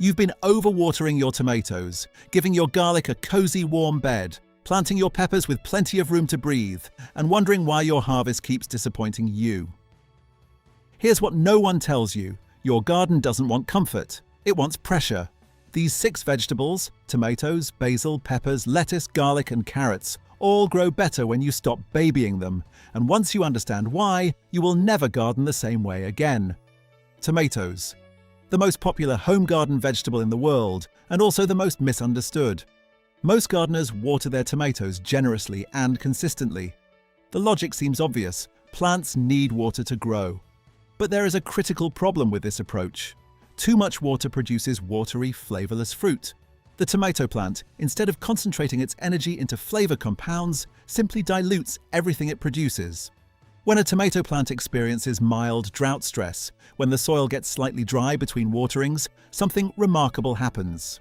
You've been overwatering your tomatoes, giving your garlic a cozy warm bed, planting your peppers with plenty of room to breathe, and wondering why your harvest keeps disappointing you. Here's what no one tells you. Your garden doesn't want comfort, it wants pressure. These 6 vegetables, tomatoes, basil, peppers, lettuce, garlic, and carrots, all grow better when you stop babying them, and once you understand why, you will never garden the same way again. Tomatoes. The most popular home garden vegetable in the world, and also the most misunderstood. Most gardeners water their tomatoes generously and consistently. The logic seems obvious. Plants need water to grow. But there is a critical problem with this approach. Too much water produces watery, flavorless fruit. The tomato plant, instead of concentrating its energy into flavor compounds, simply dilutes everything it produces. When a tomato plant experiences mild drought stress, when the soil gets slightly dry between waterings, something remarkable happens.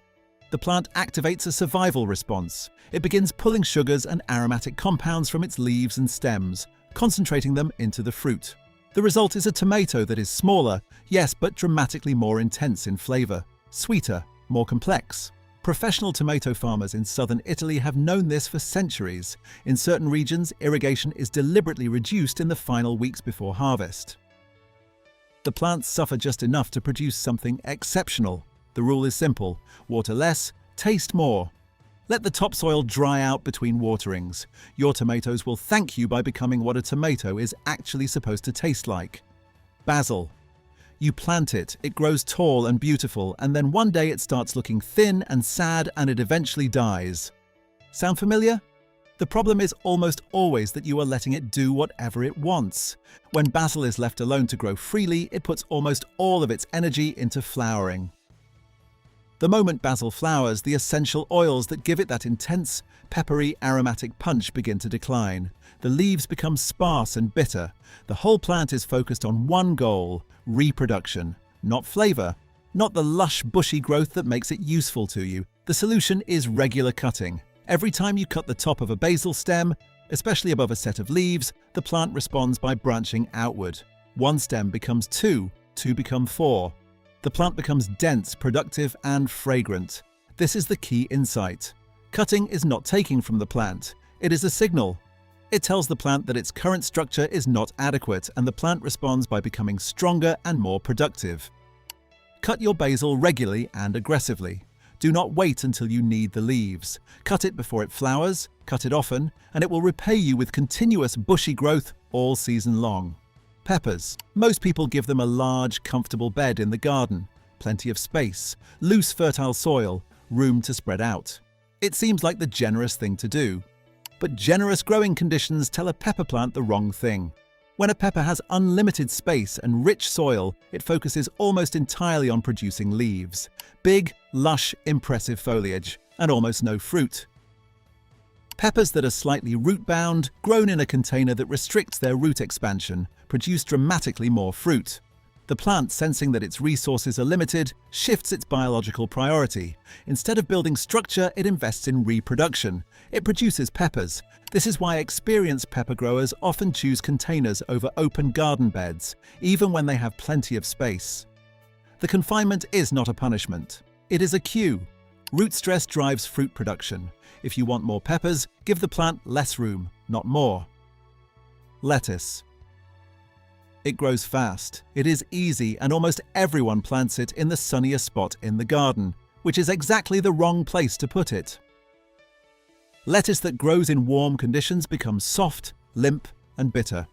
The plant activates a survival response. It begins pulling sugars and aromatic compounds from its leaves and stems, concentrating them into the fruit. The result is a tomato that is smaller, yes, but dramatically more intense in flavor, sweeter, more complex. Professional tomato farmers in southern Italy have known this for centuries. In certain regions, irrigation is deliberately reduced in the final weeks before harvest. The plants suffer just enough to produce something exceptional. The rule is simple: water less, taste more. Let the topsoil dry out between waterings. Your tomatoes will thank you by becoming what a tomato is actually supposed to taste like. Basil. You plant it, it grows tall and beautiful, and then one day it starts looking thin and sad and it eventually dies. Sound familiar? The problem is almost always that you are letting it do whatever it wants. When basil is left alone to grow freely, it puts almost all of its energy into flowering. The moment basil flowers, the essential oils that give it that intense, peppery, aromatic punch begin to decline. The leaves become sparse and bitter. The whole plant is focused on one goal: reproduction, not flavor, not the lush, bushy growth that makes it useful to you. The solution is regular cutting. Every time you cut the top of a basil stem, especially above a set of leaves, the plant responds by branching outward. One stem becomes 2, 2 become 4. The plant becomes dense, productive, and fragrant. This is the key insight. Cutting is not taking from the plant. It is a signal. It tells the plant that its current structure is not adequate, and the plant responds by becoming stronger and more productive. Cut your basil regularly and aggressively. Do not wait until you need the leaves. Cut it before it flowers, cut it often, and it will repay you with continuous bushy growth all season long. Peppers. Most people give them a large, comfortable bed in the garden. Plenty of space, loose, fertile soil, room to spread out. It seems like the generous thing to do. But generous growing conditions tell a pepper plant the wrong thing. When a pepper has unlimited space and rich soil, it focuses almost entirely on producing leaves. Big, lush, impressive foliage, and almost no fruit. Peppers that are slightly root-bound, grown in a container that restricts their root expansion, produce dramatically more fruit. The plant, sensing that its resources are limited, shifts its biological priority. Instead of building structure, it invests in reproduction. It produces peppers. This is why experienced pepper growers often choose containers over open garden beds, even when they have plenty of space. The confinement is not a punishment. It is a cue. Root stress drives fruit production. If you want more peppers, give the plant less room, not more. Lettuce. It grows fast, it is easy, and almost everyone plants it in the sunniest spot in the garden, which is exactly the wrong place to put it. Lettuce that grows in warm conditions becomes soft, limp, and bitter.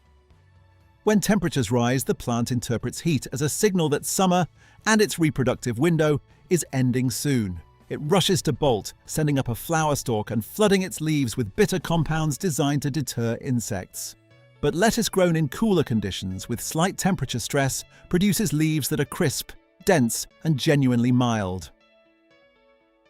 When temperatures rise, the plant interprets heat as a signal that summer and its reproductive window is ending soon. It rushes to bolt, sending up a flower stalk and flooding its leaves with bitter compounds designed to deter insects. But lettuce grown in cooler conditions with slight temperature stress produces leaves that are crisp, dense, and genuinely mild.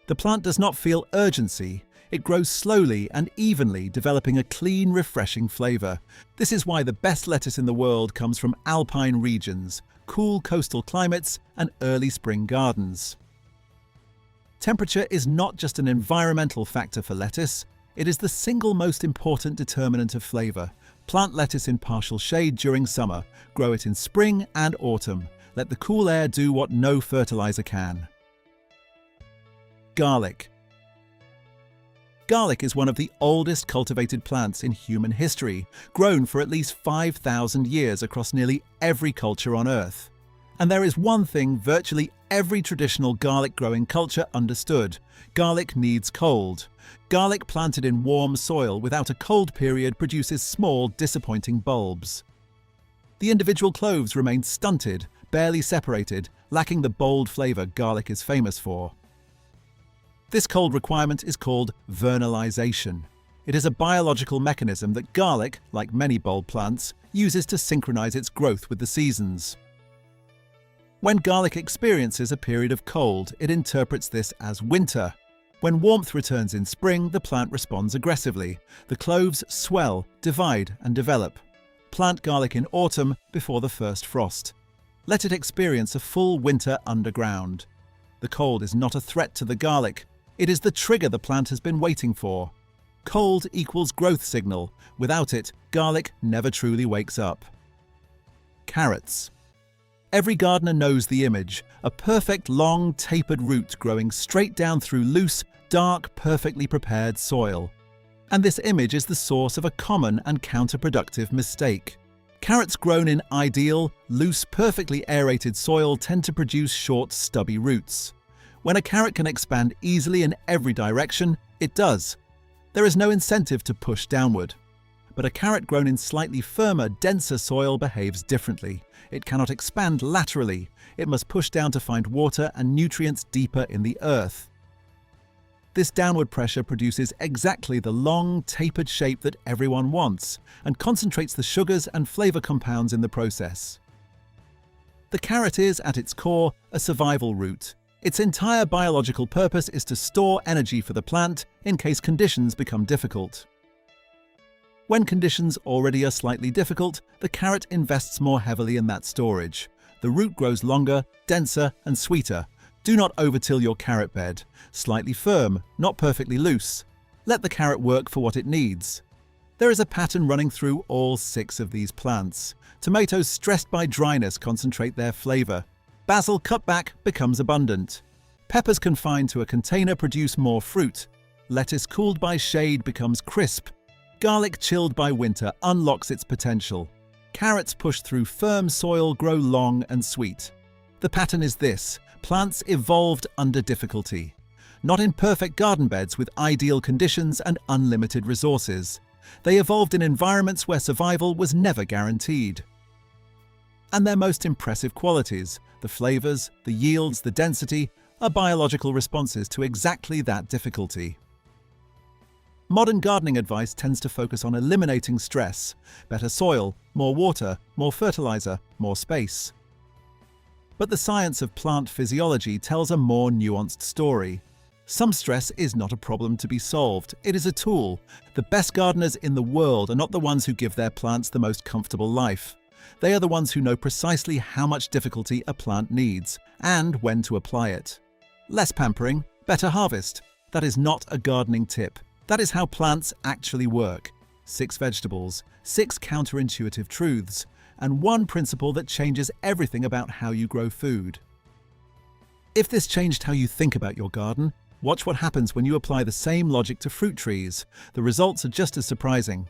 The plant does not feel urgency. It grows slowly and evenly, developing a clean, refreshing flavor. This is why the best lettuce in the world comes from alpine regions, cool coastal climates, and early spring gardens. Temperature is not just an environmental factor for lettuce, it is the single most important determinant of flavor. Plant lettuce in partial shade during summer. Grow it in spring and autumn. Let the cool air do what no fertilizer can. Garlic. Garlic is one of the oldest cultivated plants in human history, grown for at least 5,000 years across nearly every culture on Earth. And there is one thing virtually every traditional garlic-growing culture understood: garlic needs cold. Garlic planted in warm soil without a cold period produces small, disappointing bulbs. The individual cloves remain stunted, barely separated, lacking the bold flavor garlic is famous for. This cold requirement is called vernalization. It is a biological mechanism that garlic, like many bulb plants, uses to synchronize its growth with the seasons. When garlic experiences a period of cold, it interprets this as winter. When warmth returns in spring, the plant responds aggressively. The cloves swell, divide, and develop. Plant garlic in autumn before the first frost. Let it experience a full winter underground. The cold is not a threat to the garlic. It is the trigger the plant has been waiting for. Cold equals growth signal. Without it, garlic never truly wakes up. Carrots. Every gardener knows the image: a perfect long tapered root growing straight down through loose, dark, perfectly prepared soil. And this image is the source of a common and counterproductive mistake. Carrots grown in ideal, loose, perfectly aerated soil tend to produce short, stubby roots. When a carrot can expand easily in every direction, it does. There is no incentive to push downward. But a carrot grown in slightly firmer, denser soil behaves differently. It cannot expand laterally. It must push down to find water and nutrients deeper in the earth. This downward pressure produces exactly the long, tapered shape that everyone wants and concentrates the sugars and flavor compounds in the process. The carrot is, at its core, a survival root. Its entire biological purpose is to store energy for the plant in case conditions become difficult. When conditions already are slightly difficult, the carrot invests more heavily in that storage. The root grows longer, denser, and sweeter. Do not overtill your carrot bed. Slightly firm, not perfectly loose. Let the carrot work for what it needs. There is a pattern running through all 6 of these plants. Tomatoes stressed by dryness concentrate their flavor. Basil cut back becomes abundant. Peppers confined to a container produce more fruit. Lettuce cooled by shade becomes crisp. Garlic chilled by winter unlocks its potential. Carrots pushed through firm soil grow long and sweet. The pattern is this: plants evolved under difficulty. Not in perfect garden beds with ideal conditions and unlimited resources. They evolved in environments where survival was never guaranteed. And their most impressive qualities, the flavors, the yields, the density, are biological responses to exactly that difficulty. Modern gardening advice tends to focus on eliminating stress: better soil, more water, more fertilizer, more space. But the science of plant physiology tells a more nuanced story. Some stress is not a problem to be solved, it is a tool. The best gardeners in the world are not the ones who give their plants the most comfortable life. They are the ones who know precisely how much difficulty a plant needs, and when to apply it. Less pampering, better harvest. That is not a gardening tip. That is how plants actually work. 6 vegetables, 6 counterintuitive truths, and 1 principle that changes everything about how you grow food. If this changed how you think about your garden, watch what happens when you apply the same logic to fruit trees. The results are just as surprising.